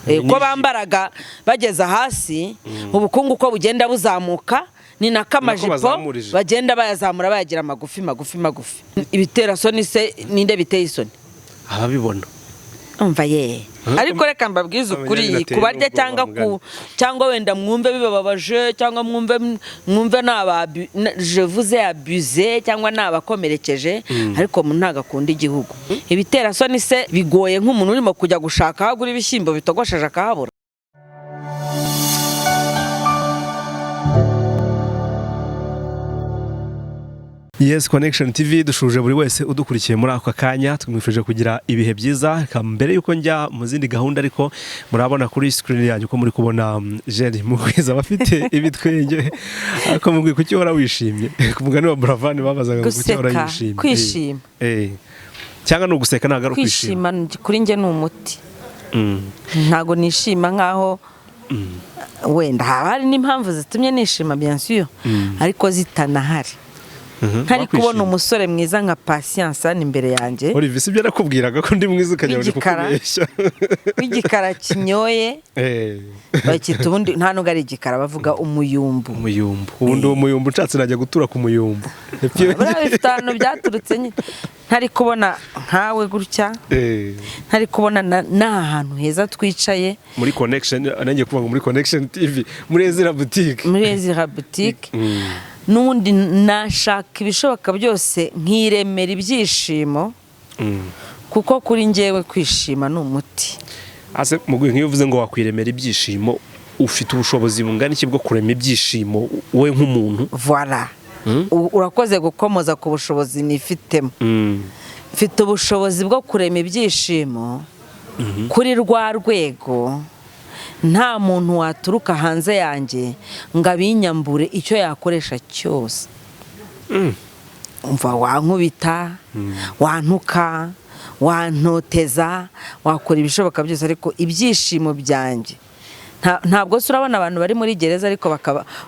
ko bambaraga bageza hasi ubukungu ko bugenda buzamuka ni nakamajipo bagenda bayazamura bayagira magufi ibitera soni se ninde biteye isoni ababibona umva ariko reka mbabwize ukuri kubarya cyangwa wenda mwumve bibababaje cyangwa mwumve je vous ai abusé cyangwa nabakomerekeje ariko mu ntagakunda igihugu ibitera soni se bigoye nk'umuntu urimo kujya gushaka hagura ibishyimbo bitogosheje akahabura. Yes Connection TV dushuje buri wese udukurikiye muri aka kanya twimwifuje kugira ibihe byiza mbere yuko njya mu zindi gahunda ariko murabona kuri screen yanyu ko muri kubona Jerry Mugwiza bafite ibitwenge ako mugwi kuki hora wishimye kumugani wa Buravan babazaga ngo kuki hora yishimye kwishima cyangwa no guseka nagaruka kwishima kuri nge ni umuti ntago nishima nkaho wenda hari n'impamvu zitumye nishima bien sûr ariko zitanahari hari kubona umusore mwiza nka Patience ani imbere yanjye Olivier sibyo nakubwiraga ko ndi mwiza ukajya uri kukubeshya w'igikara kinyoye bakita ubundi nta nubwo ari igikara bavuga umuyumbu ubundi umuyumbu nshatse najya gutura ku muyumbu bitanu byaturutse nyine ntari kubona nkawe gutya ntari kubona n'ahantu heza twicaye muri Connection nanjye kuvuga muri Connection TV muri Ezra Boutique nundi nashaka ibishoboka byose nkiremera ibyishimo kuko kuri ngewe kwishima ni umuti. Ase mugwe nk'iyo uvuze ngo wakwiremera ibyishimo ufite ubushobozi bungana iki bwo kurema ibyishimo we nk'umuntu? Voilà. Urakoze gukomoza ku bushobozi nifitemo. Mfite ubushobozi bwo kurema ibyishimo kuri rwa rwego nta muntu waturuka hanze yanjye ngo abinyambure icyo yakoresha cyose. Umva wankubita wantuka wantoteza wakora ibishoboka byose ariko ibyishimo byanjye ntabwo urabona abantu bari muri gereza ariko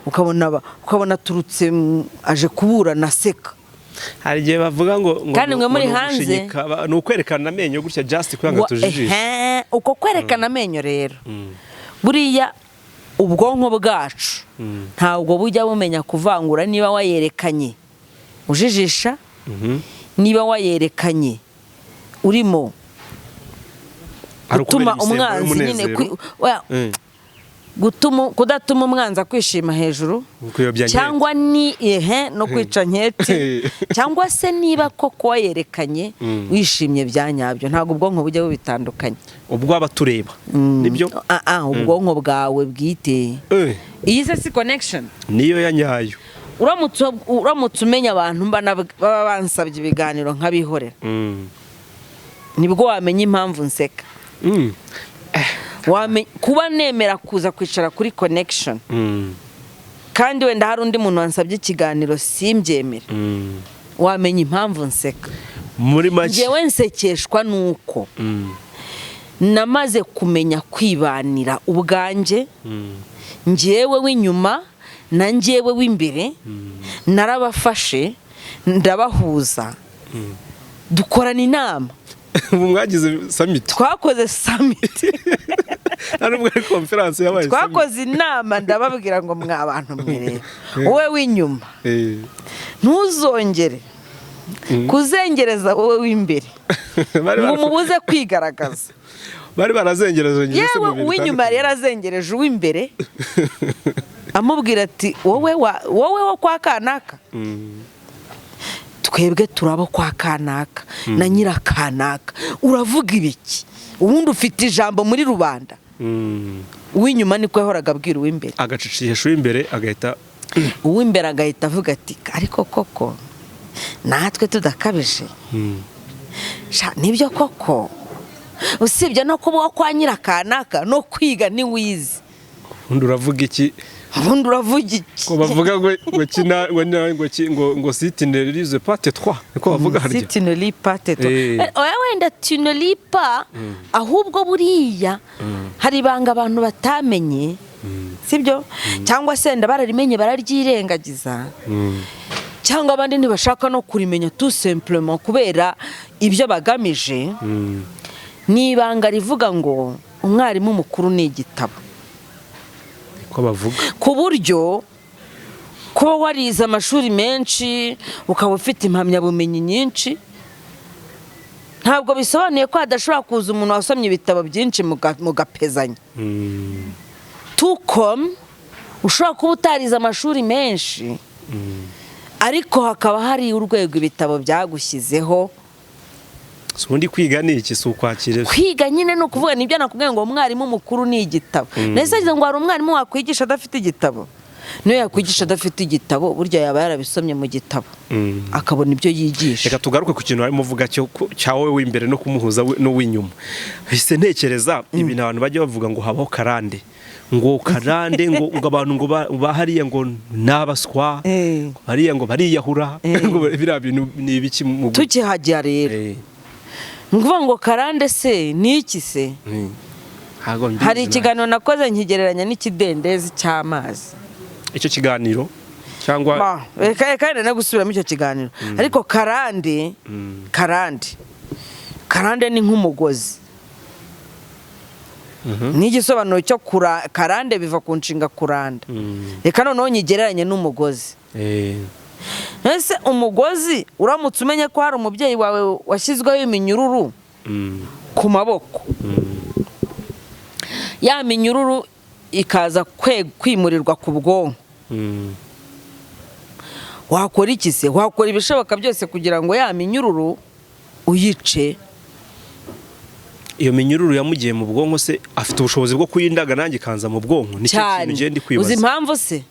ukabona turutse aje kuburana seka. Hari gihe bavuga ngo kandi mwe muri hanze ni ukwerekana amenyo gutya just kwanga tujijisha uko kwerekana amenyo rero buriya ubwonko bwacu ntabwo bujya bumenya kuvangura niba wayerekanye ujijisha niba wayerekanye urimo gutuma umwanzi nyine kudatuma umwanzi kwishima hejuru cyangwa ni no kwica nketi cyangwa se niba koko wayerekanye wishimye byanyabyo ntabwo ubwonko bujya bubitandukanye ubwo abatureba nibyo ubwonko bwawe bwite iyi se si Connection niyo yanyayo uramutse umenya abantu baba bansabye ibiganiro nk'abihorera nibwo wamenya impamvu nseka kuba nemera kuza kwicara kuri Connection kandi wenda hari undi muntu wansabye ikiganiro simbyemera wamenya impamvu nseka muri make ngewe nsekeshwa nuko namaze kumenya kwibanira ubwanjye ngewe w'inyuma na ngewe w'imbere narabafashe ndabahuza dukorana inama mwagize summit twakoze summit nubwo ari conference yabaye twakoze inama ndababwira ngo mwabantu mwere wowe w'inyuma ntuzongere kuzengereza wowe w'imbere ngo umubuze kwigaragaza bari barazengereje yewe uw'inyuma yari yarazengereje uw'imbere amubwira ati wowe wo kwa kanaka twebwe turabo kwa kanaka na nyirakanaka uravuga ibiki ubundi ufite ijambo muri rubanda uw'inyuma niko yahoraga abwira uw'imbere agacicihesha uw'imbere agahita uw'imbere agahita avuga ati ariko koko natwe tudakabije nibyo koko usibye no kuba kwa nyirakanaka no kwiga ni wizi ubundi uravuga iki ko bavuga ngo si tu ne lis pas tes trois niko bavuga harya si tu ne lis pas tes trois wenda tu ne lis pas ahubwo buriya hari banga abantu batamenye sibyo cyangwa se bararimenye bararyirengagiza cyangwa abandi ntibashaka no kurimenya tout simplement kubera ibyo bagamije nibanga rivuga ngo umwarimu mukuru ni igitabo, ko bavuga ku buryo kuba warize amashuri menshi ukaba ufite impamyabumenyi nyinshi ntabwo bisobanuye ko hadashobora kuza umuntu wasomye ibitabo byinshi mugapezanya. tukom ushobora kuba utarize amashuri menshi ariko hakaba hari urwego ibitabo byagushyizeho. ubundi kwiga ni iki? Si ukwakira kwiga nyine ni ukuvuga nibyo nakubwiye ngo umwarimu mukuru ni igitabo. nese ngo hari umwarimu wakwigisha adafite igitabo? niyo yakwigisha adafite igitabo burya yaba yarabisomye mu gitabo akabona ibyo yigisha. Reka tugaruke ku kintu harimo uvuga cya wowe w'imbere no kumuhuza n'uw'inyuma. Hise ntekereza ibintu abantu bajya bavuga ngo habaho karande, ngo karande ngo abantu ngo bahariye ngo nabaswa hariya ngo bariyahura ngo biriya bintu ni ibiki mu tukihajya rero nguvuga ngo karande se ni iki se? hari ikiganiro nakoze nkigereranya n'ikidendezi cy'amazi. Icyo kiganiro cyangwa reka no gusubiramo icyo kiganiro ariko karande ni nk'umugozi. ni igisobanuro cyo karande biva ku nshinga kuranda. reka noneho nyigereranye n'umugozi. ese umugozi uramutse umenye ko hari umubyeyi wawe washyizweho iminyururu ku maboko, ya minyururu ikaza kwimurirwa ku bwonko, wakora iki se? wakora ibishoboka byose kugira ngo ya minyururu uyice. iyo minyururu yamugiye mu bwonko se afite ubushobozi bwo kuyindaga nanjye kanza mu bwonko? Nicyo kintu ngende kwibaza. uzi impamvu se?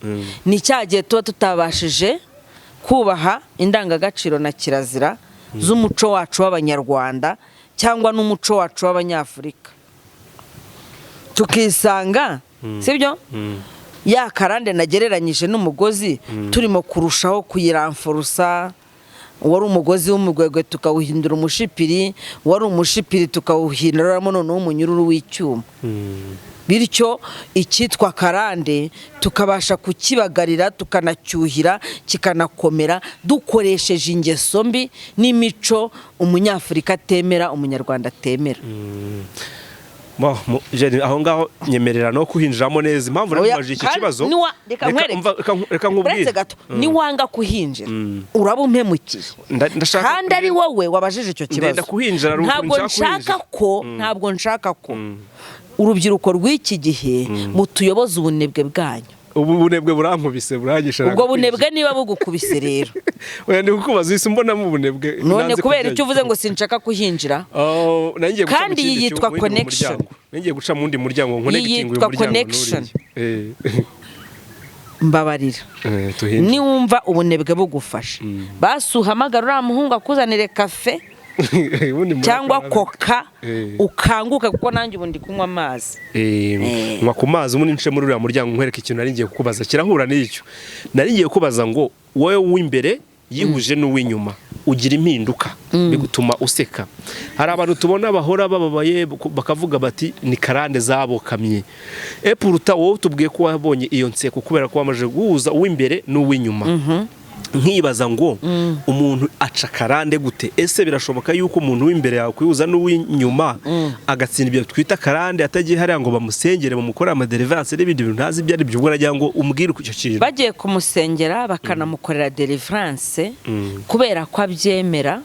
ni cyagiye tuba tutabashije kubaha indangagaciro na kirazira z'umuco wacu w'abanyarwanda cyangwa n'umuco wacu w'abanyafurika, tukisanga sibyo ya karande nagereranyije n'umugozi turimo kurushaho kuyiramforusa. wari umugozi w'umugwegwe tukawuhindura umushipiri, wari umushipiri tukawuhinduramo noneho umunyururu w'icyuma. bityo icyitwa karande tukabasha kukibagarira tukanacyuhira kikanakomera dukoresheje ingeso mbi n'imico umunyafurika atemera, umunyarwanda atemera. aho ngaho nyemerera no kuhinjiramo neza. Impamvu nabaje iki kibazo reka nkubwire niwanga kuhinjira uraba umpemukiye kandi ari wowe wabajije icyo kibazo. ntabwo nshaka ko urubyiruko rw'iki gihe mutuyoboza ubunebwe bwanyu. ubu bunebwe burankubise buragisha. ubwo bunebwe niba bugukubise rero oya ndi kukubaza isi mbonamo ubunebwe none kubera icyo uvuze ngo sinshaka kuhinjira. kandi yitwa connection. ngiye guca mu wundi muryango connecting uyu muryango. mbabarira niwumva ubunebwe bugufasha basuhamagara uriya muhungu akuzanire kafe cyangwa koka ukanguka kuko nanjye ubu ndi kunywa amazi. nywa ku mazi ubundi nce muri uriya muryango nkwereka ikintu nari ngiye kukubaza kirahura n'icyo. nari ngiye kubaza ngo wowe w'imbere yihuje n'uw'inyuma ugira impinduka bigutuma useka. hari abantu tubona bahora bababaye bakavuga bati ni karande zabokamye. epuruta wowe tubwiye ko wabonye iyo nseko kubera ko wamaje guhuza uw'imbere n'uw'inyuma. nkibaza ngo umuntu aca karande gute? ese birashoboka yuko umuntu w'imbere yawe kwihuza n'uw'inyuma agatsinda ibyo twita karande atagiye hariya ngo bamusengere bamukore amadeliverance n'ibindi bintu ntazi ibyo ari byo? ubwo nagira ngo umbwire icyo kintu. bagiye kumusengera bakanamukorera deliverance kubera ko abyemera,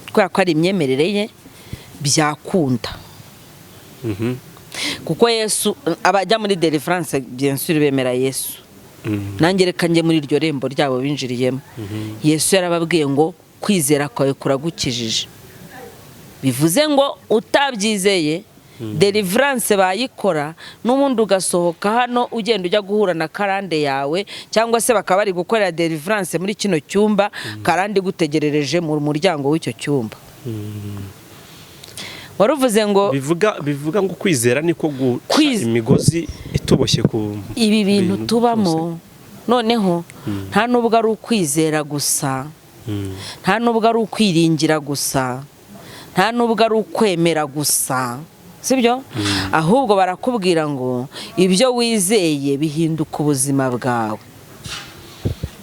kubera ko ari imyemerere ye, byakunda. kuko Yesu abajya muri deliverance bien sûr bemera Yesu. nanjye reka njye muri iryo rembo ryabo binjiriyemo. Yesu yarababwiye ngo kwizera kwawe kuragukijije. bivuze ngo utabyizeye deliverance bayikora n'ubundi ugasohoka hano ugenda ujya guhura na karande yawe, cyangwa se bakaba bari gukorera deliverance muri kino cyumba karande gutegerereje mu muryango w'icyo cyumba. waruvuze ngo bivuga ngo kwizera niko guca imigozi ituboshye ku ibi bintu tubamo. noneho nta nubwo ari ukwizera gusa, nta nubwo ari ukwiringira gusa, nta nubwo ari ukwemera gusa, sibyo? ahubwo barakubwira ngo ibyo wizeye bihinduka ubuzima bwawe.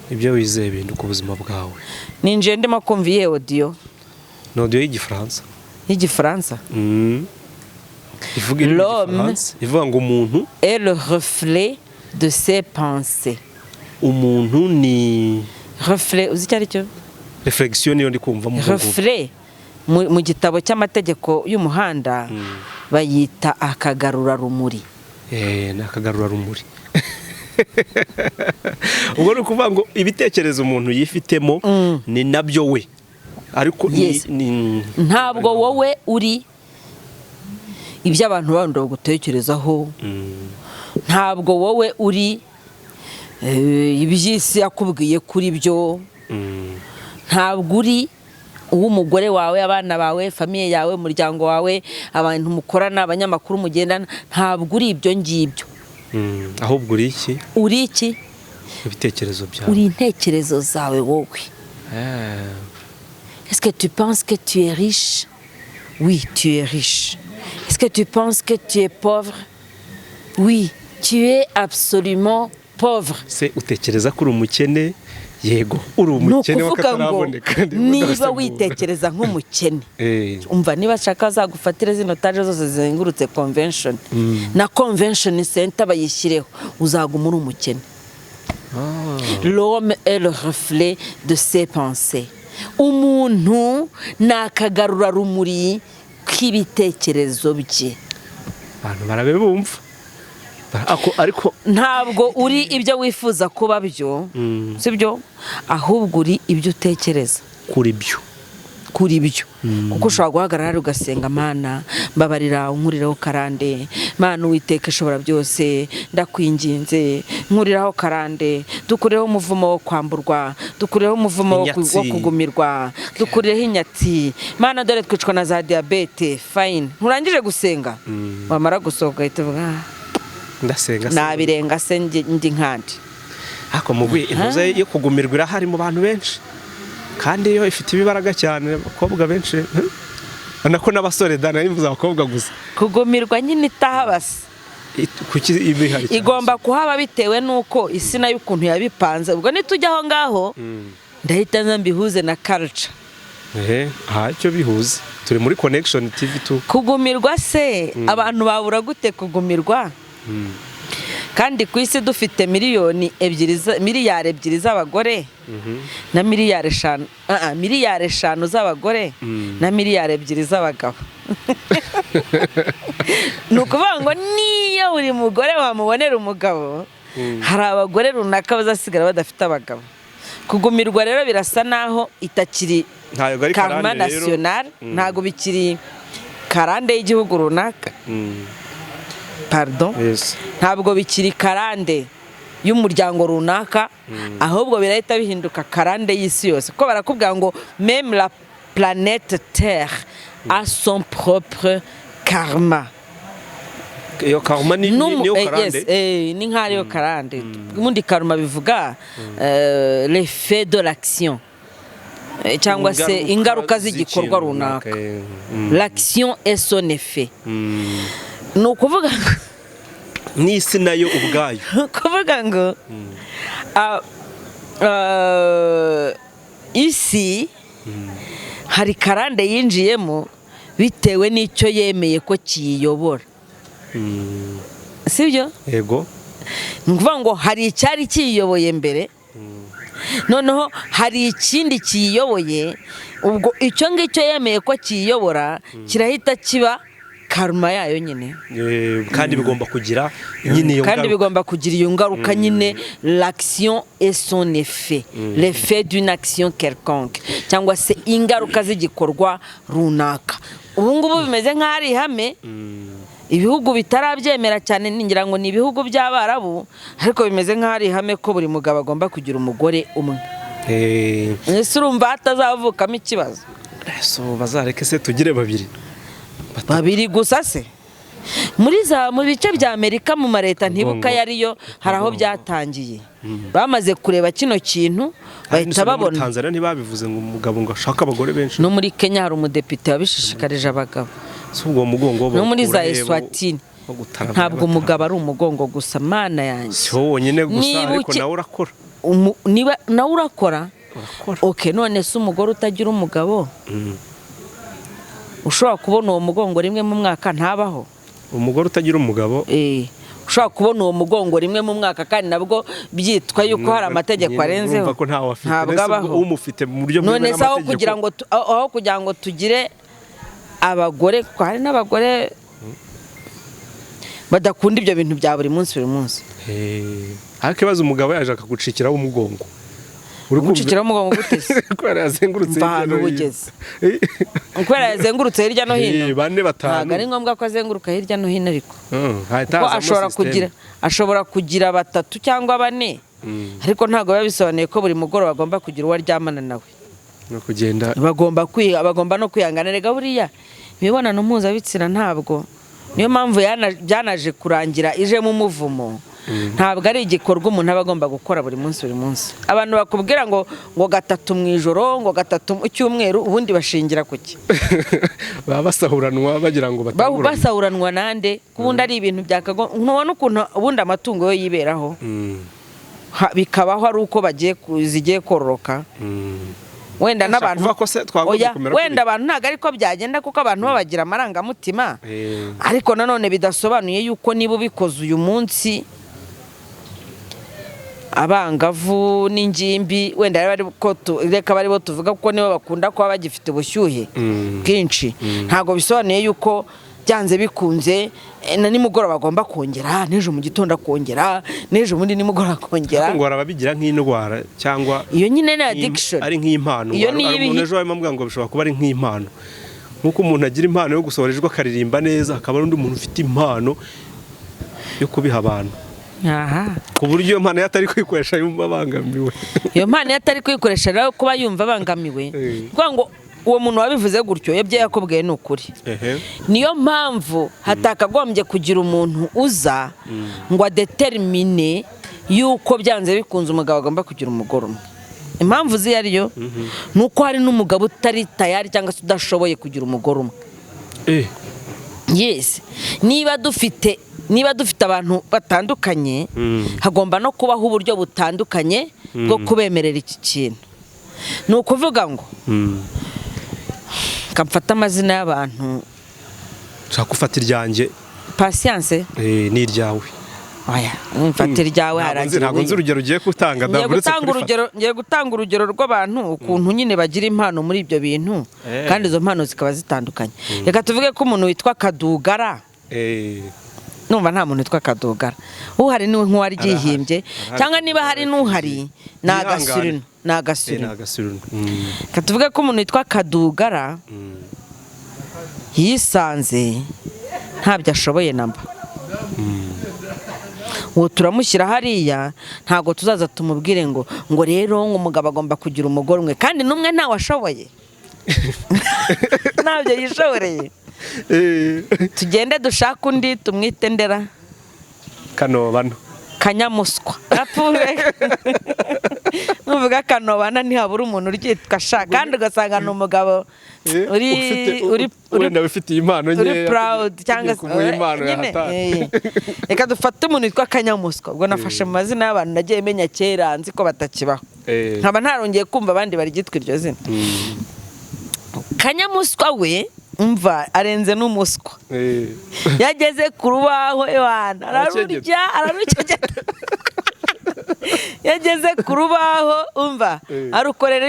ibyo wizeye bihinduka ubuzima bwawe. ninjiye ndimo kumva iyi audio. ni audio y'igifaransa. y'igifaransa? L'homme ivuga ngo umuntu est le reflet de ses pensées. Umuntu ni reflet, uzi icyo ari cyo? Reflexion niyo ndi kumva mu reflet mu gitabo cy'amategeko y'umuhanda bayita akagarura rumuri. Ni akagarura rumuri. Ubwo ni ukuvuga ngo ibitekerezo umuntu yifitemo ni nabyo we, ariko ntabwo wowe uri ibyo abantu bandi gutekerezaho, ntabwo wowe uri iby'isi yakubwiye kuri byo, ntabwo uri uw'umugore wawe, abana bawe, famiye yawe, umuryango wawe, abantu mukorana, abanyamakuru mugendana, ntabwo uri ibyo ngibyo. Ahubwo uri iki? Uri iki? Ibitekerezo byawe. Uri intekerezo zawe wowe. Est-ce que tu penses que tu es riche? Oui, tu es riche. Est-ce que tu penses que tu es pauvre? Oui, tu es absolument pauvre. Se utekereza ko uri umukene? Yego, uri umukene wakataraboneka. Niba witekereza nk'umukene, umva niba shaka zagufatira zino taje zose zengurutse convention na convention center bayishyireho, uzaguma uri umukene. L'homme est le reflet de ses pensées. Umuntu nakagarura rumuri k'ibitekerezo bye. Abantu barabe bumva. Ariko ntabwo uri ibyo wifuza kuba byo, sibyo? Ahubwo uri ibyo utekereza kuri byo. Kuko ushobora guhagarara ugasenga, Mana mbabarira unkuriraho karande, Mana Uwiteka ishobora byose ndakwinginze nkuriraho karande, dukureho umuvumo wo kwamburwa, dukureho umuvumo wo kugumirwa, dukureho inyatsi, Mana dore twicwa na za diabete. Fine, nturangije gusenga, wamara gusohoka ahita uvuga ndasenga nabirenga se ndi nkandi. Ako mugwi intuza yo kugumirwa irahari mu bantu benshi, kandi yo ifite ibibaraga cyane, abakobwa benshi nako n'abasore dana yivuza abakobwa gusa. Kugumirwa nyine itahabase kuki ibihari igomba kuhaba bitewe nuko isi nayo ukuntu yabipanze. Ubwo nitujya aho ngaho ndahita nzambihuze na culture. Icyo bihuze turi muri Connection TV tu. Kugumirwa se abantu babura gute kugumirwa? Kandi ku isi dufite miliyari ebyiri z'abagore na miliyari eshanu z'abagore na miliyari ebyiri z'abagabo. Ni ukuvuga ngo niyo buri mugore wamubonera umugabo, hari abagore runaka bazasigara badafite abagabo. Kugumirwa rero birasa naho itakiri karma national, ntago bikiri karande y'igihugu runaka. Pardon, ntabwo bikiri karande y'umuryango runaka, ahubwo birahita bihinduka karande y'isi yose. Ko barakubwira ngo même la planète Terre a son propre karma. Iyo karma ni karande? Ni nk'ariyo karande. Ubundi karma bivuga l'effet de l'action, cyangwa se ingaruka z'igikorwa runaka. L'action est son effet. Ni ukuvuga ngo n'isi nayo ubwayo, kuvuga ngo isi hari karande yinjiyemo bitewe n'icyo yemeye ko kiyiyobora, sibyo? Yego. Ni ukuvuga ngo hari icyari kiyiyoboye mbere, noneho hari ikindi kiyiyoboye, ubwo icyo ngicyo yemeye ko kiyiyobora kirahita kiba karma yayo nyine. Kandi bigomba kugira nyine iyo ngaruka. Kandi bigomba kugira iyo ngaruka nyine. L'action et son effet, l'effet d'une action quelconque, cyangwa se ingaruka z'igikorwa runaka. Ubu ngubu bimeze nk'ari ihame, ibihugu bitarabyemera cyane, ngira ngo ni ibihugu by'Abarabu, ariko bimeze nk'ari ihame ko buri mugabo agomba kugira umugore umwe. Ese urumva hatazavukamo ikibazo? So bazareke se tugire babiri gusa se? Mu bice bya Amerika mu mareta ntibuka yariyo, hari aho byatangiye. Bamaze kureba kino kintu bahita babona. Tanzania ntibabivuze ngo umugabo ngo ashaka abagore benshi. No muri Kenya hari umudepite wabishishikarije abagabo. Subwo mugongo no muri za Eswatini. Ntabwo umugabo ari umugongo gusa, Mana yanjye. So wonyine gusa, ariko nawe urakora. Niba nawe urakora. Okay, none se umugore utagira umugabo ushobora kubona uwo mugongo rimwe mu mwaka ntabaho? umugore utagira umugabo ushobora kubona uwo mugongo rimwe mu mwaka kandi nabwo byitwa yuko hari amategeko arenzeho urumva ko ntawe afite umufite mu buryo bwemewe n'amategeko. none se aho kugira ngo tugire abagore, kuko hari n'abagore badakunda ibyo bintu bya buri munsi ariko ibaze umugabo yaje akagucikiraho umugongo, gucikiraho umugongo gutese kubera yazengurutse hirya no hino bane batanu, ntabwo ari ngombwa ko azenguruka hirya no hino, ariko ashobora kugira batatu cyangwa bane, ariko ntabwo biba bisobanuye ko buri mugoroba agomba kugira uwo aryamana nawe. bagomba no kwihangana. Rega buriya imibonano mpuzabitsina ntabwo, niyo mpamvu byanaje kurangira ije mu muvumo, ntabwo ari igikorwa umuntu aba agomba gukora buri munsi. Abantu bakubwira ngo 3 mu ijoro, ngo 3 mu cyumweru, ubundi bashingira kuki? baba basahuranwa bagira ngo batangurane. Basahuranwa nande kubundi ari ibintu byakago, ntubona ukuntu ubundi amatungo yo yiberaho, bikabaho ari uko zigiye kororoka. Wenda n'abantu wenda abantu ntago ariko byagenda, kuko abantu babagira amarangamutima, ariko nanone bidasobanuye yuko niba ubikoze uyu munsi abangavu n'ingimbi wenda reka bari bo tuvuga, kuko nibo bakunda kuba bagifite ubushyuhe bwinshi, ntabwo bisobanuye yuko byanze bikunze na nimugoroba bagomba kongera, n'ejo mu gitondo akongera, n'ejo muri nimugoroba akongera. ngo arababigira nk'indwara cyangwa iyo nyine ni addiction, ari nk'impano. Umuntu ejo bamubwira ngo bishobora kuba ari nk'impano, nk'uko umuntu agira impano yo gusohora ijwi akaririmba neza, akaba n'undi muntu ufite impano yo kubiha abantu. Ku buryo iyo mpano atari kwikoresha yumva abangamiwe. Iyo mpano atari kwikoresha rero kuba yumva abangamiwe, kuko ngo uwo muntu wabivuze gutyo yabye yakobwiye ni ukuri. Niyo mpamvu hatakagombye kugira umuntu uza ngo adetermine yuko byanze bikunze umugabo agomba kugira umugore umwe. Impamvu ziyariyo nuko hari n'umugabo utari tayari cyangwa se udashoboye kugira umugore umwe. Yes, niba dufite abantu batandukanye, hagomba no kubaho uburyo butandukanye bwo kubemerera iki kintu. Ni ukuvuga ngo kamfata amazina y'abantu, nshaka gufata iryanjye Patience ni iryawe. Oya, mfata iryawe haragiye. Ntabwo nzi urugero ugiye gutanga, ngiye gutanga urugero rw'abantu ukuntu nyine bagira impano muri ibyo bintu, kandi izo mpano zikaba zitandukanye. Reka tuvuge ko umuntu witwa Kadugara, numva nta muntu witwa Kadugara, uhari ni nk'uwari gihimbye, cyangwa niba hari n'uhari ni agasirino. Katuvuge ko umuntu witwa Kadugara yisanze ntabyo ashoboye namba, uwo turamushyira hariya, ntabwo tuzaza tumubwire ngo rero umugabo agomba kugira umugore umwe, kandi n'umwe ntawe ashoboye. Ntabyo yishoboreye. Tugende dushaka undi tumwite Ndera Kanobana, Kanyamuswa. Nuvuga Kanobana ntihabura umuntu uryitwa sha, kandi ugasanga ni umugabo wenda bifitiye impano nke, uri proud cyangwa se nyine. Reka dufate umuntu witwa Kanyamuswa. Ubwo nafashe mu mazina y'abantu nagiye menya kera nzi ko batakibaho, nkaba ntarongeye kumva abandi barigitwa iryo zina. Kanyamuswa we umva arenze n'umuswa. Yageze ku rubaho Yohana ararurya yageze ku rubaho umva arukorera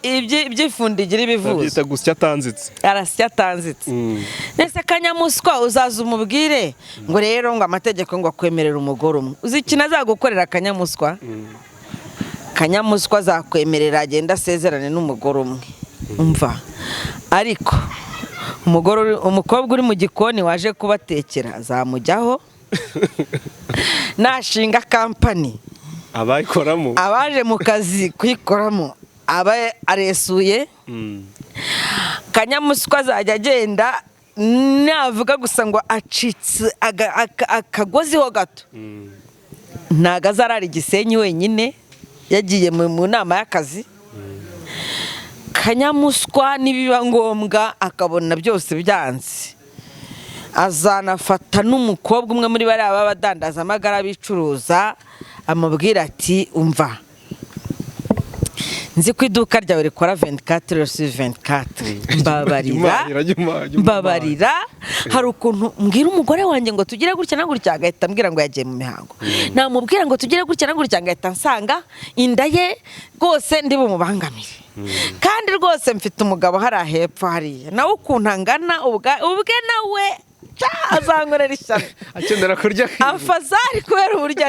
ibyifundigira ibivuzo, byita gusya atanzitse, arasya atanzitse. Nese Kanyamuswa uzaza umubwire ngo rero ngo amategeko ngo akwemerera umugore umwe, uzi ikintu azagukorera Kanyamuswa? Kanyamuswa azakwemerera agenda asezerane n'umugore umwe, umva. Ariko umukobwa uri mu gikoni waje kubatekera azamujyaho, nashinga kampani abayikoramo, abaje mu kazi kuyikoramo aba aresuye. Kanyamuswa azajya agenda navuga gusa ngo acitse akagoziho gato, ntago azarara Igisenyi wenyine yagiye mu nama y'akazi. Kanyamuswa nibiba ngombwa akabona byose byanze, azanafata n'umukobwa umwe muri bari abadandaza amagara bicuruza, amubwira ati umva nzi ko iduka ryawe rikora 24/24 mbabarira hari ukuntu mbwira umugore wanjye ngo tugire gutya na gutya agahita ambwira ngo yagiye mu mihango namubwira ngo tugire gutya na gutya agahita nsanga inda ye rwose ndi bumubangamire kandi rwose mfite umugabo hari ahepfo hariya nawe ukuntu angana ubwe nawe azangorera ishyano akenera kurya afazari kubera uburyo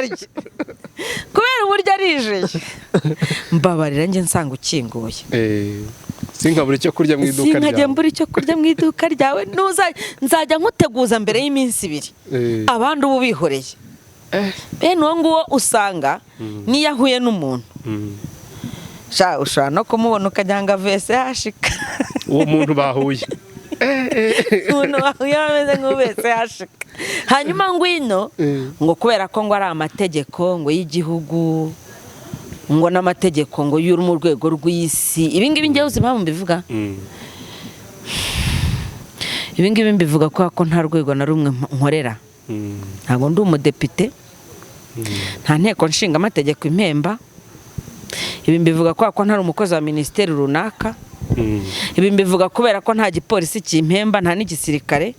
arijeye mbabarira njye nsanga ukinguye sinkabura icyo kurya mu iduka ryawe sinkajya icyo kurya mu iduka ryawe nzajya nkuteguza mbere y'iminsi 2 abandi ubu bihoreye bene uwo nguwo usanga niyo ahuye n'umuntu ushobora no kumubona ukagira ngo avese yashika uwo muntu bahuye umuntu wahuye ameze nk'ubese yashika hanyuma ngwino ngo kubera ko ngo ari amategeko ngo y'igihugu ngo n'amategeko ngo y'uri mu rwego rw'isi ibingibi njyewe uzi impamvu mbivuga ibingibi mbivuga ko nta rwego na rumwe nkorera ntabwo ndi umudepite nta nteko nshinga amategeko impemba ibi mbivuga ko ntari umukozi wa minisiteri runaka ibi mbivuga kubera ko nta gipolisi kimpemba nta n'igisirikare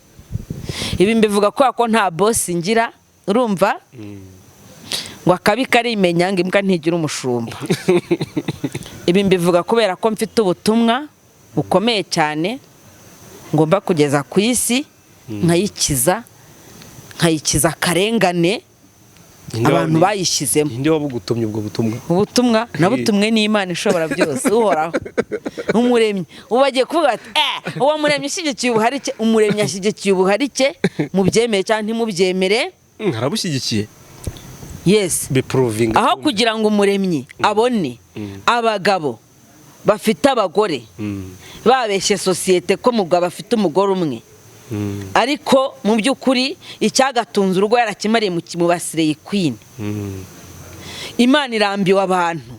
ibi mbivuga ko nta bosi ngira urumva ngo akabi karimenya ngo imbwa ntigira umushumba ibi mbivuga kubera ko mfite ubutumwa bukomeye cyane ngomba kugeza ku isi nkayikiza akarengane abantu bayishyizemo ninde wabugutumye ubwo ubutumwa nabutumwe n'Imana ishobora byose uhoraho umuremyi ubagiye kuvuga ati uwo muremyi ashyigikiye ubuharike umuremyi ashyigikiye ubuharike mu byemere cyangwa ntimubyemere harabushyigikiye yes biproving aho kugira ngo umuremyi abone abagabo bafite abagore babeshye sosiyete ko mugabo afite umugore umwe ariko mu by'ukuri icyagatunze urugo yarakimariye mu basireye queen Imana irambiwe abantu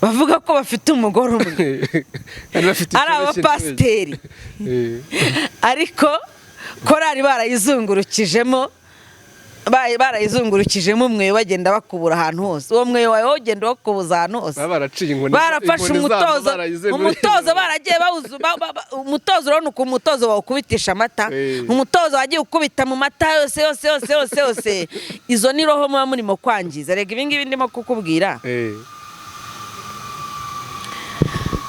bavuga ko bafite umugore umwe ari abapasiteri ariko korari barayizungurukijemo umweyo bagenda bakubura ahantu hose uwo mweyo wawe wogenda wakubuza ahantu hose barafashe umutozo baragiye umutozo urabona uko umutozo bawukubitisha amata umutozo wagiye ukubita mu mata yose izo ni roho muba murimo kwangiza rega ibingibi ndimo kukubwira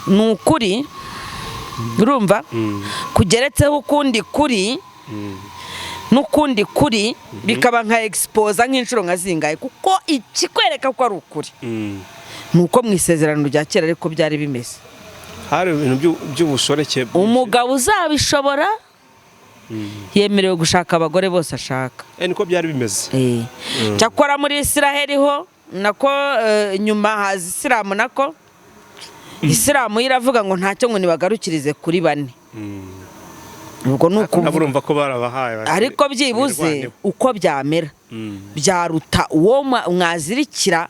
ni ukuri urumva kugeretseho ukundi kuri n'ukundi kuri bikaba nka expose nk'inshuro nka zingaye kuko ikikwereka ko ari ukuri nuko mu isezerano rya kera ariko byari bimeze hari ibintu by'ubushoreke umugabo uzabishobora yemerewe gushaka abagore bose ashaka niko byari bimeze cyakora muri Isiraheli ho nako nyuma haza Isilamu nako Isilamu iravuga ngo ntacyo ngo nibagarukirize kuri 4 ubwo nuko urumva ko barabahaye ariko byibuze uko byamera byaruta uwo mwazirikira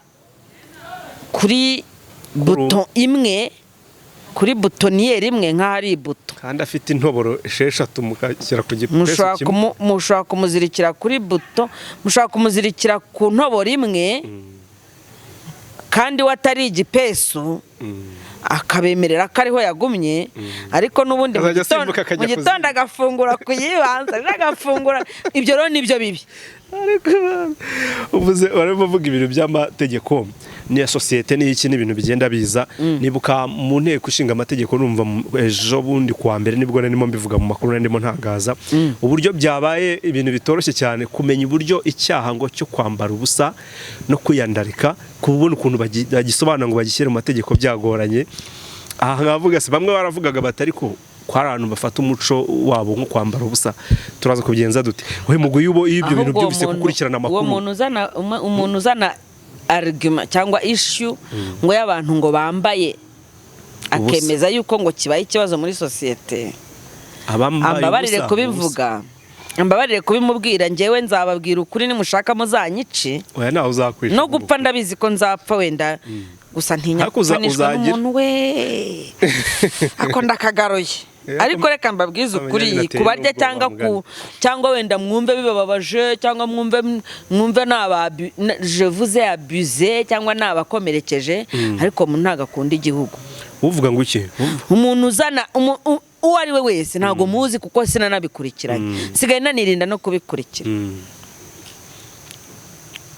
kuri buto imwe kuri butoniyeri imwe nk'ahari buto kandi afite intoboro 6 mukashyira ku gipesu kimwe mushaka kumuzirikira kuri buto mushaka kumuzirikira ku ntoboro imwe kandi watari igipesu akabemerera ko ariho yagumye ariko n'ubundi mu gitondo agafungura kuyibanza agafungura ibyo rero nibyo bibi ariko uvuze baravuga ibintu by'amategeko ni sosiyete n'iki n'ibintu bigenda biza nibuka mu nteko ishinga amategeko numva ejo bundi kwa mbere nibwo narimo mbivuga mu makuru ndimo ntangaza uburyo byabaye ibintu bitoroshye cyane kumenya uburyo icyaha ngo cyo kwambara ubusa no kuyandarika kubona ukuntu bagisobanura ngo bagishyire mu mategeko byagoranye aha ngavuga se bamwe baravugaga batari ko kwa abantu bafata umuco wabo nko kwambara ubusa turaza kubigenza dute we mugo yubo ibyo bintu byose gukurikirana amakuru umuntu uzana argument cyangwa issue ngo y'abantu ngo bambaye akemeza yuko ngo kibaye ikibazo muri sosiyete ambabarire kubivuga ambabarire kubimubwira njyewe nzababwira ukuri nimushaka muzanyice oya naho uzakwisha no gupfa ndabizi ko nzapfa wenda gusa ntinya kupanishwa n'umuntu we ako ndakagaroye ariko reka mbabwize ukuri kubarya cyangwa wenda mwumve bibababaje cyangwa mwumve je vous ai abusé cyangwa nabakomerekeje ariko mu ntagakunda igihugu uvuga ngo iki umuntu uzana uwo ari we wese ntago muzi kuko sinanabikurikiranye sigaye nanirinda no kubikurikira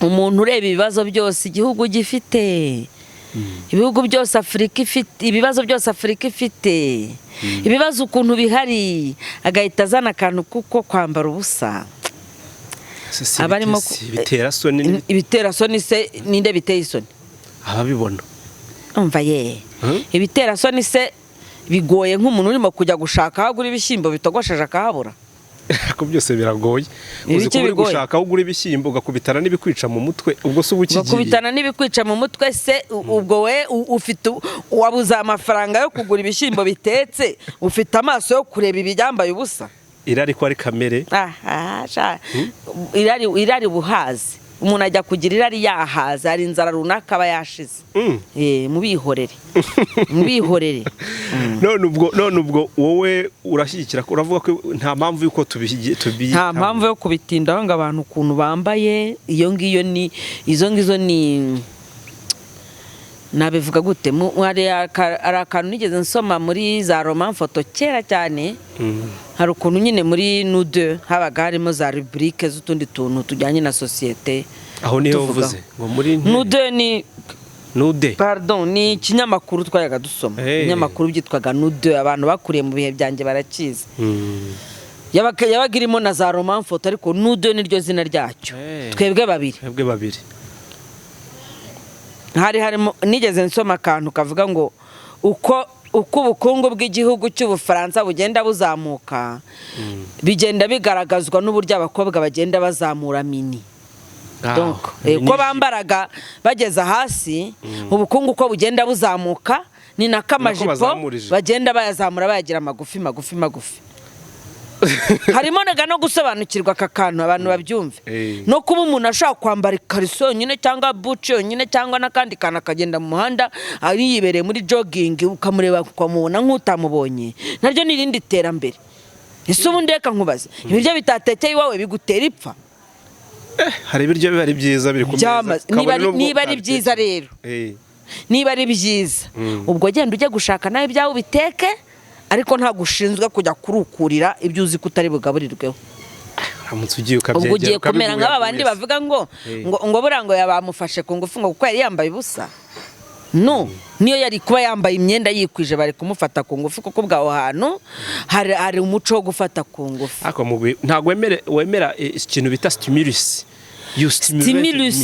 umuntu ureba ibibazo byose igihugu gifite ibihugu byose Afurika ifite ibibazo byose Afurika ifite ibibazo ukuntu bihari agahita azana akantu kuko kwambara ubusa abarimo ibitera soni se ninde biteye isoni ababibona umva ibitera soni se bigoye nk'umuntu urimo kujya gushaka aho agura ibishyimbo bitogosheje akahabura ko byose biragoye uzi ko uri gushaka aho ugura ibishyimbo ugakubitana n'ibikwica mu mutwe ubwo se ubukigiye ugakubitana n'ibikwica mu mutwe se ubwo we ufite wabuze amafaranga yo kugura ibishyimbo bitetse ufite amaso yo kureba ibijyambaye ubusa irari ko ari kamere irari buhazi umuntu ajya kugira irari yahaza hari inzara runaka aba yashize mubihorere none ubwo wowe urashyigikira uravuga ko nta mpamvu yuko nta mpamvu yo kubitindaho ngo abantu ukuntu bambaye iyo ngiyo ni izo ngizo ni nabivuga gute hari akantu nigeze nsoma muri za roman foto kera cyane hari ukuntu nyine muri nude habaga harimo za rubrique z'utundi tuntu tujyanye na sosiyete aho niho uvuze ngo muri nude ni nude pardon ni ikinyamakuru twayaga dusoma ikinyamakuru byitwaga nude abantu bakuriye mu bihe byanjye barakizi yabaga irimo na za roman foto ariko nude niryo zina ryacyo twebwe babiri hari harimo nigeze nsoma akantu kavuga ngo uko ubukungu bw'igihugu cy'Ubufaransa bugenda buzamuka bigenda bigaragazwa n'uburyo abakobwa bagenda bazamura mini donc uko bambaraga bageza hasi ubukungu uko bugenda buzamuka ni nakamajipo bagenda bayazamura bayagira magufi harimo no gusobanukirwa aka kantu abantu babyumve no kuba umuntu ashaka kwambara ikariso nyine cyangwa buci nyine cyangwa n'akandi kantu akagenda mu muhanda ari yibereye muri jogging ukamureba ukamubona nk'utamubonye naryo ni irindi terambere ese ubundi reka nkubaze ibiryo bitatekeye iwawe bigutera ipfa hari ibiryo biba ari byiza biri ku meza niba ari byiza rero niba ari byiza ubwo genda ujye gushaka nawe ibyawe biteke ariko nta gushinzwe kujya kurukurira ibyo uzi ko utari bugaburirweho ubwo ugiye kumera nk'aba bandi bavuga ngo burango yabamufashe ku ngufu ngo kuko yari yambaye ubusa niyo yari kuba yambaye imyenda yikwije bari kumufata ku ngufu kuko bwaho hantu hari umuco wo gufata ku ngufu ntabwo wemera ikintu bita stimulus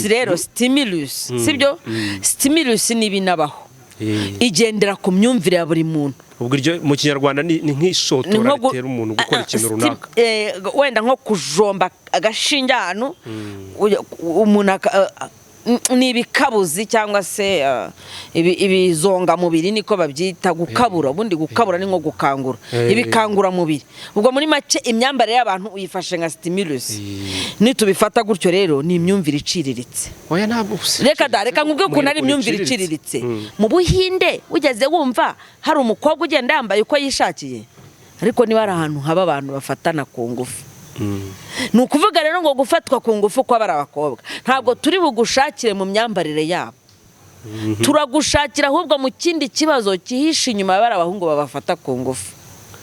rero sibyo stimulus ni ibinabaho igendera ku myumvire ya buri muntu ubwo iryo mu kinyarwanda ni nk'ishotora ritera umuntu gukora ikintu runaka wenda nko kujomba agashinge ahantu umuntu ni ibikabuzi cyangwa se ibizonga mubiri niko babyita gukabura ubundi gukabura ni nko gukangura ibikangura mubiri ubwo muri make imyambarire y'abantu uyifashe nka stimulus nitubifata gutyo rero ni imyumvire iciriritse reka nkubwe ukuntu ari imyumvire iciriritse mu Buhinde ugeze wumva hari umukobwa ugenda yambaye uko yishakiye ariko niba ari ahantu haba abantu bafatana ku ngufu ni ukuvuga rero ngo gufatwa ku ngufu kw'abari abakobwa ntabwo turi bugushakire mu myambarire yabo turagushakira ahubwo mu kindi kibazo kihishe inyuma y'abari abahungu babafata ku ngufu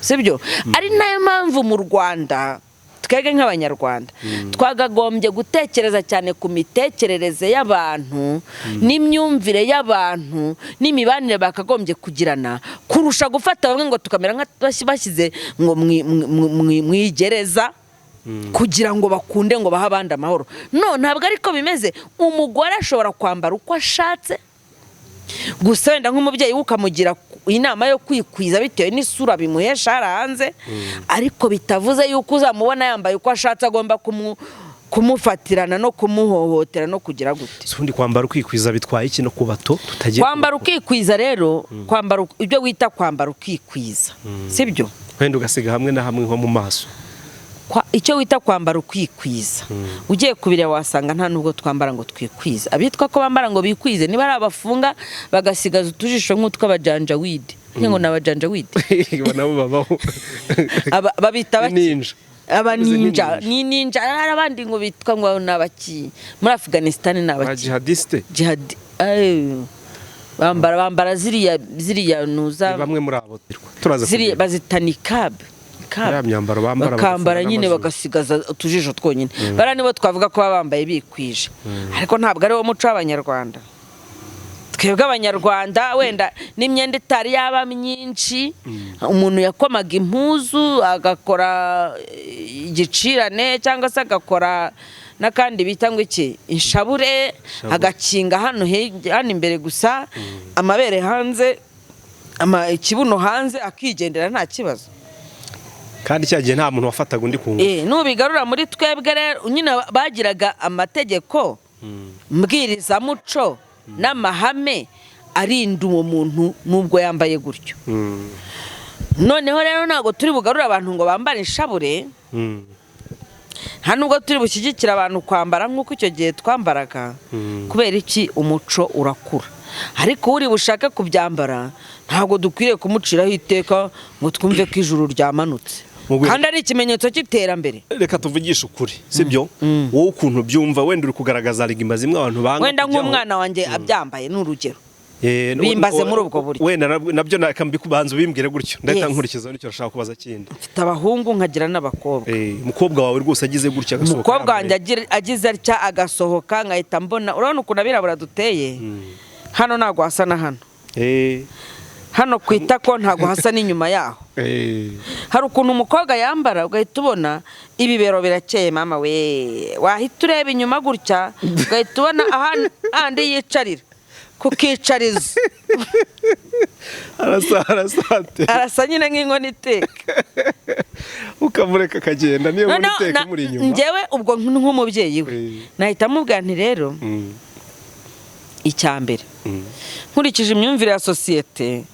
sibyo ari nayo mpamvu mu Rwanda twebwe nk'abanyarwanda twagagombye gutekereza cyane ku mitekerereze y'abantu n'imyumvire y'abantu n'imibanire bakagombye kugirana kurusha gufata bamwe ngo tukamera nk'abashyize ngo mwigereza kugira ngo bakunde ngo baha abandi amahoro ntabwo ariko bimeze umugore ashobora kwambara uko ashatse gusa wenda nk'umubyeyi ukamugira inama yo kwikwiza bitewe n'isura bimuhesha hanze ariko bitavuze yuko uzamubona yambaye uko ashatse agomba kumufatirana no kumuhohotera no kugira gute ubundi kwambara ukikwiza bitwaye iki no ku bato tutagiye kwambara ukikwiza rero kwambara ibyo wita kwambara ukikwiza sibyo wenda ugasiga hamwe na hamwe nko mu maso icyo wita kwambara ukikwiza ugiye kubireba wasanga nta nubwo twambara ngo twikwiza abitwa ko bambara ngo bikwize niba ari abafunga bagasigaza utujisho nk'utw'abajanjawidi ngo n'abajanjawidi nabo babaho babita ninja ni ninja hari abandi ngo bitwa ngo n'abaki muri Afghanistan n'abaki jihadiste bambara ziriya nuza bamwe muri abo turaza ziriya bazita niqab ya myambaro bambara bakambara nyine bagasigaza utujisho twonyine bara nibo twavuga ko bambaye bikwije ariko ntabwo ari wo muco w'Abanyarwanda. Twebwe Abanyarwanda wenda n'imyenda itari yaba myinshi umuntu yakomaga impuzu agakora igicirane cyangwa se agakora nakandi bita ngo iki inshabure agakinga hano imbere gusa amabere hanze ikibuno hanze akigendera nta kibazo. Kandi cyagiye nta muntu wafataga undi ku ngufu. Nubigarura muri twebwe rero nyine bagiraga amategeko mbwiriza muco n'amahame arinda uwo muntu nubwo yambaye gutyo. Noneho rero ntago turi bugarura abantu ngo bambare inshabure. Nta nubwo turi bushyigikira abantu kwambara nk'uko icyo gihe twambaraga kubera iki umuco urakura. Ariko uri bushaka kubyambara ntago dukwiriye kumuciraho iteka ngo twumve ko ijuru ryamanutse kandi ari ikimenyetso cy'iterambere. Reka tuvugisha ukuri sibyo wowe ukuntu byumva wenda uri kugaragaza rigima zimwe abantu banga wenda nk'umwana wanjye abyambaye n'urugero bimbaze muri ubwo buryo wenda nabyo nakambikubanza ubimbwire gutyo ndahita nkurikiza nicyo nashaka kubaza kindi. Mfite abahungu nkagira n'abakobwa. Umukobwa wawe rwose agize gutya agasohoka. Umukobwa wanjye agize atya agasohoka nkahita mbona urabona ukuntu abirabura duteye hano ntago hasa na hano. Hano kwita ko ntago hasa n'inyuma yaho. Hari ukuntu umukobwa yambara ugahita ubona ibibero birakeye mama we wahita ureba inyuma gutya ugahita ubona ahandi yicarira kukicariza arasa nyine nk'inkono iteka ukamureka akagenda niyo nkono iteka muri inyuma. Njyewe ubwo nk'umubyeyi we nahita mubwira nti rero icyambere nkurikije imyumvire ya sosiyete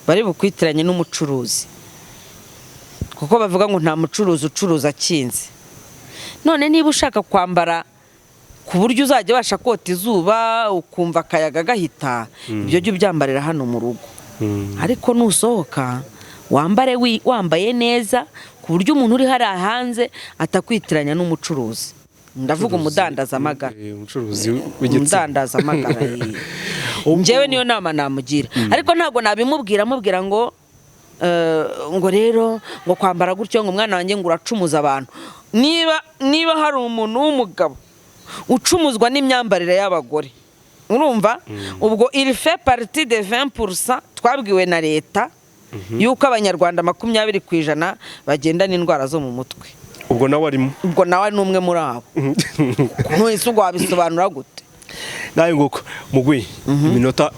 bari bukwitiranye n'umucuruzi kuko bavuga ngo nta mucuruzi ucuruza akinze. None niba ushaka kwambara ku buryo uzajya washa kota izuba ukumva akayaga gahita ibyo jya ubyambarira hano mu rugo. Ariko nusohoka wambaye neza ku buryo umuntu uri hariya hanze atakwitiranya n'umucuruzi. Ndavuga umudandaza amagara. Umudandaza amagara. Njyewe niyo nama namugira. Ariko ntabwo nabimubwira ngo rero ngo kwambara gutyo ngo umwana wanjye ngo uracumuza abantu. Niba hari umuntu w'umugabo ucumuzwa n'imyambarire y'abagore urumva ubwo il fait partie de 20% twabwiwe na leta yuko Abanyarwanda 20% bagendana indwara zo mu mutwe. Ubwo nawe arimo. Ubwo nawe n'umwe muri abo. Nkwese ubwo wabisobanura gute? Naye nguko mugwi iminota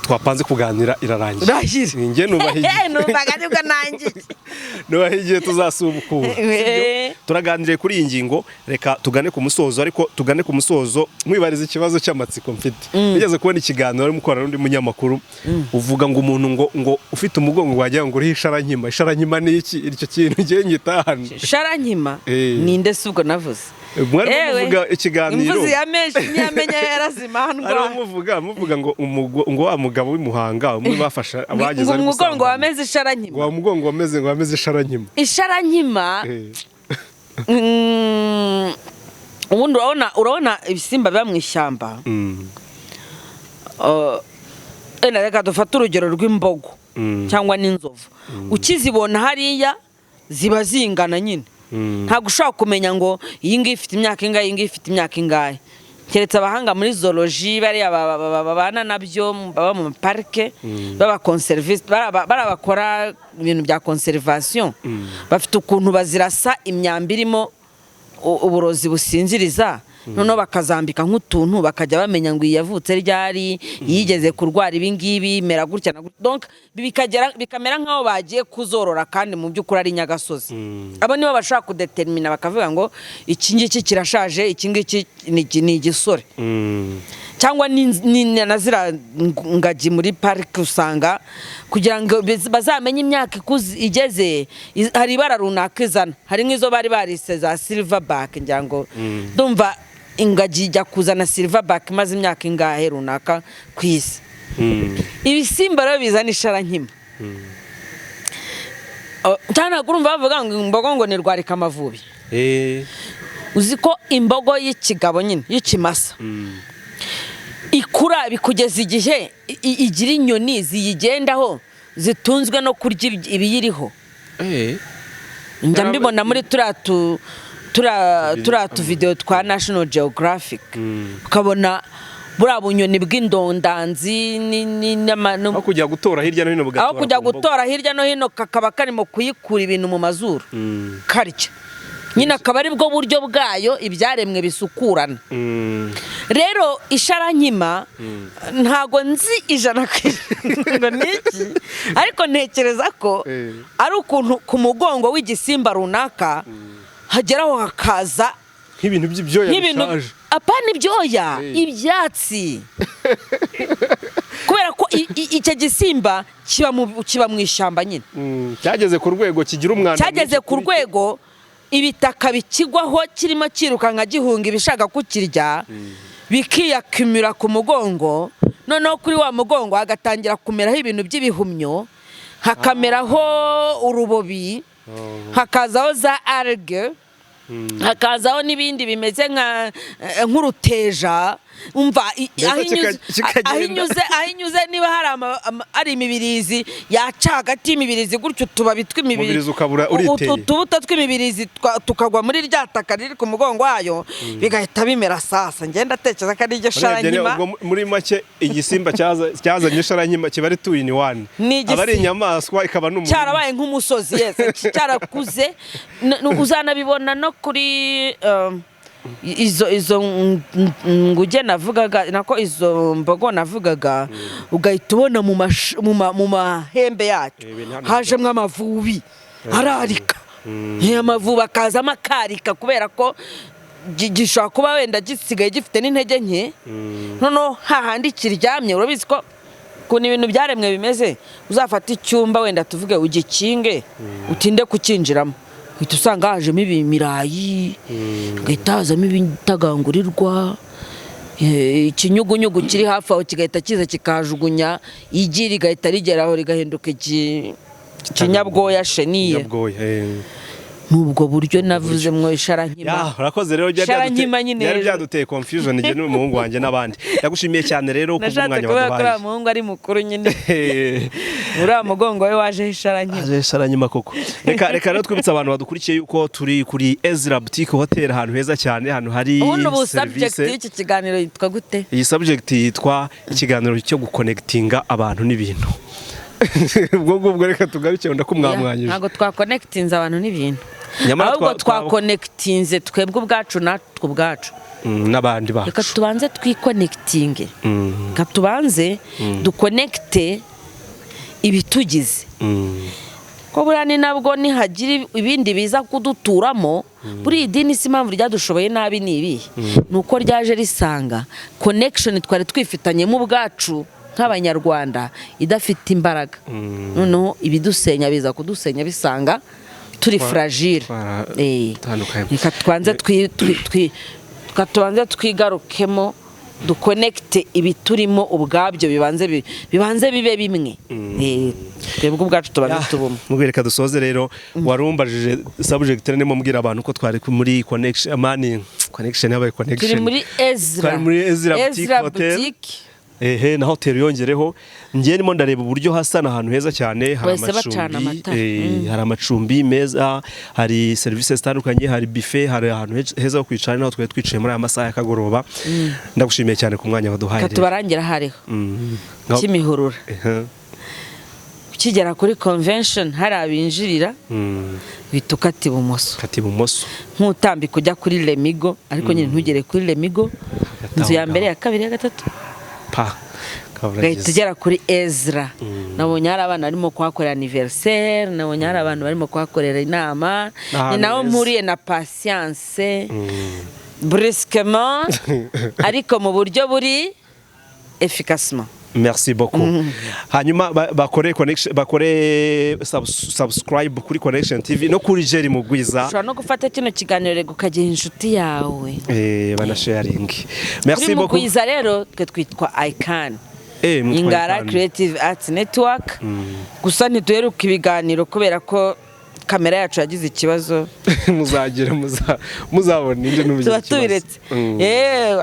twapanze kuganira irarangira. Nge nubaganirwa nanjye. Nubahigiye tuzasubukura. Turaganiriye kuri iyi ngingo reka tugane ku musozo ariko tugane ku musozo mwibariza ikibazo cy'amatsiko mfite. Nigeze kubona ikiganiro ari mukora n'undi munyamakuru uvuga ngo umuntu ngo ufite umugongo wagira ngo uri isharankima ni iki iryo kintu ngiye ngitahana. Isharankima ninde subwo navuze. Mwari muvuga ikiganiro imvuzi yamenya yarazimanwa muvuga ngo wa mugabo w'imuhanga umwe bafasha abagize ari gusanga umugongo wameze isharankima wa mugongo wameze isharankima ubundi urabona ibisimba biba mu ishyamba reka dufate urugero rw'imbogo cyangwa n'inzovu ukizibona hariya ziba zingana nyine ntabwo ushobora kumenya ngo iyi ngiyi ifite imyaka ingahe iyi ngiyi ifite imyaka ingahe keretse abahanga muri zoology bariya babana nabyo baba mu parike barabakora ibintu bya conservation bafite ukuntu bazirasa imyambi irimo uburozi businziriza noneho bakazambika nk'utuntu bakajya bamenya ngo yavutse ryari yigeze kurwara ibi ngibi mera gutya na gutya donc bikamera nk'aho bagiye kuzorora kandi mu by'ukuri ari nyagasozi. Abo nibo bashaka kudetermina bakavuga ngo iki ngiki kirashaje iki ngiki ni igisore cyangwa nazira ngagi muri parike usanga kugira ngo bazamenye imyaka igeze hari ibara runaka izana hari nk'izo bari barise za silverback ngira ngo ndumva ingagi ijya kuzana silverback maze imyaka ingahe runaka ku isi. Ibisimba rero bizana isharankima cyane urumva bavuga ngo imbogo ngo ni rwarika amavubi. Uzi ko imbogo y'ikigabo nyine y'ikimasa ikura bikugeza igihe igira inyoni ziyigendaho zitunzwe no kurya ibiyiriho. Njya mbibona muri turiya tuvidewo twa National Geographic, ukabona buriya bunyoni bw'indondanzi aho kujya gutora hirya no hino bugatora, aho kujya gutora hirya no hino kakaba karimo kuyikura ibintu mu mazuru karya nyine, akaba ari bwo buryo bwayo ibyaremwe bisukurana. Rero isharankima ntago nzi ijana ngo niki, ariko ntekereza ko ari ukuntu ku mugongo w'igisimba runaka hageraho hakaza nk'ibintu by'ibyoya bishaje. Apana ibyoya, ibyatsi. Kubera ko icyo gisimba kiba mu ishyamba nyine. Cyageze ku rwego kigira umwanda. Cyageze ku rwego ibitaka bikigwaho kirimo kiruka nka gihunga ibishaka kukirya, bikiyakumira ku mugongo, noneho kuri wa mugongo hagatangira kumeraho ibintu by'ibihumyo, hakameraho urubobi, hakazaho za alge, hakazaho n'ibindi bimeze nk'uruteja. Umva aho inyuze niba hari imibirizi yaca hagati y'imibirizi gutyo, tubabi tw'imibirizi utubuto tw'imibirizi tukagwa muri rya taka riri ku mugongo wayo, bigahita bimera sasa. Ngenda atekereza ko ari iryo sharankima. Muri make igisimba cyazanye isharankima kiba ari 2 in 1, aba ari inyamaswa ikaba n'umuntu, cyarabaye nk'umusozi. Cyarakuze. Uzanabibona no kuri izo nguge navugaga, nako izo mbogo navugaga, ugahita ubona mu mahembe yacyo hajemo amavubi ararika. Amavubi akazamo akarika kubera ko gishobora kuba wenda gisigaye gifite n'intege nke, noneho hahandi kiryamye. Urabizi ko ukuntu ibintu byaremwe bimeze, uzafata icyumba wenda tuvuge ugikinge utinde kukinjiramo, uhita usanga hajemo ibimirayi, ugahita hazamo ibitagangurirwa, ikinyugunyugu kiri hafi aho kigahita kiza kikajugunya igi, rigahita rigeraho rigahinduka ikinyabwoya sheniye. Nubwo buryo navuze mwo isharankima. Urakoze rero, byari byaduteye confusion njye n'umuhungu wanjye n'abandi. Yagushimiye cyane rero ku mwanya waduhaye. Nashaka umuhungu ari mukuru nyine. Uriya mugongo we waje isharankima. Waje isharankima koko. Reka rero twibutsa abantu badukurikiye yuko turi kuri Ezra Boutique Hotel, ahantu heza cyane, ahantu hari subject y'iki kiganiro yitwa gute? Iyi subject yitwa ikiganiro cyo guconnectinga abantu n'ibintu. Ubwo reka tugaruke ndakumwamwanyije. Ntago twakonectinze abantu n'ibintu, ahubwo twakonectinze twebwe ubwacu natwe ubwacu n'abandi bacu. Reka tubanze twikonectinge, reka tubanze duconnecte ibitugize, ko burani nabwo nihagira ibindi biza kuduturamo. Buri idini si impamvu ryadushoboye nabi nibi, nuko ryaje risanga connection twari twifitanyemo ubwacu nk'abanyarwanda idafite imbaraga. Noneho ibidusenya biza kudusenya bisanga turi fragile. Reka tubanze twigarukemo, duconnecte ibiturimo ubwabyo, bibanze bibe bimwe. Twebwe ubwacu tubanze tubumwe. Mubwireka dusoze rero, warumbajije subject nemo mbwira abantu ko twari muri connection yabaye connection. Turi muri Ezra Boutique. Na hotel yongereho. Njye nimo ndareba uburyo hasa ahantu heza cyane, hari amacumbi meza, hari services zitandukanye, hari buffet, hari ahantu heza ho kwicara, naho twari twicaye muri aya masaha y'akagoroba. Ndagushimiye cyane ku mwanya waduhaye. Katubarangira hariho Kimihurura. Ukigera kuri convention hari abinjirira, bita ukata ibumoso, nk'utambika ujya kuri Lemigo, ariko nyine ntugere kuri Lemigo, inzu ya mbere, ya kabiri, ya gatatu, gahita ugera kuri Ezra. Nabonye hari abana barimo kuhakorera anniversaire, nabonye hari abantu barimo kuhakorera inama, ni naho mpuriye na Patience brusquement, ariko mu buryo buri efficacement. Merci beaucoup. Hanyuma bakore subscribe kuri Connection TV no kuri Jerry Mugwiza. Ushobora no gufata kino kiganiro ukagiha inshuti yawe. Bana sharing. Merci beaucoup. Mugwiza rero twe twitwa Icon. Ingara Creative Arts Network. Gusa ntituheruka ibiganiro kubera ko kamera yacu yagize ikibazo muzagera muzabona indi tuba tubiretse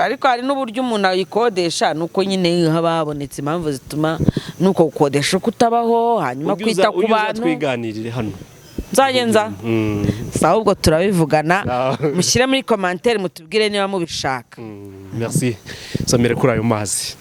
ariko hari n'uburyo umuntu ayikodesha nuko nyine haba habonetse impamvu zituma nuko gukodesha kutabaho hanyuma kwita ku bantu twiganirire hano nzagenza ahubwo turabivugana mushyire muri commentaire mutubwire niba mubishaka merci somere kuri ayo mazi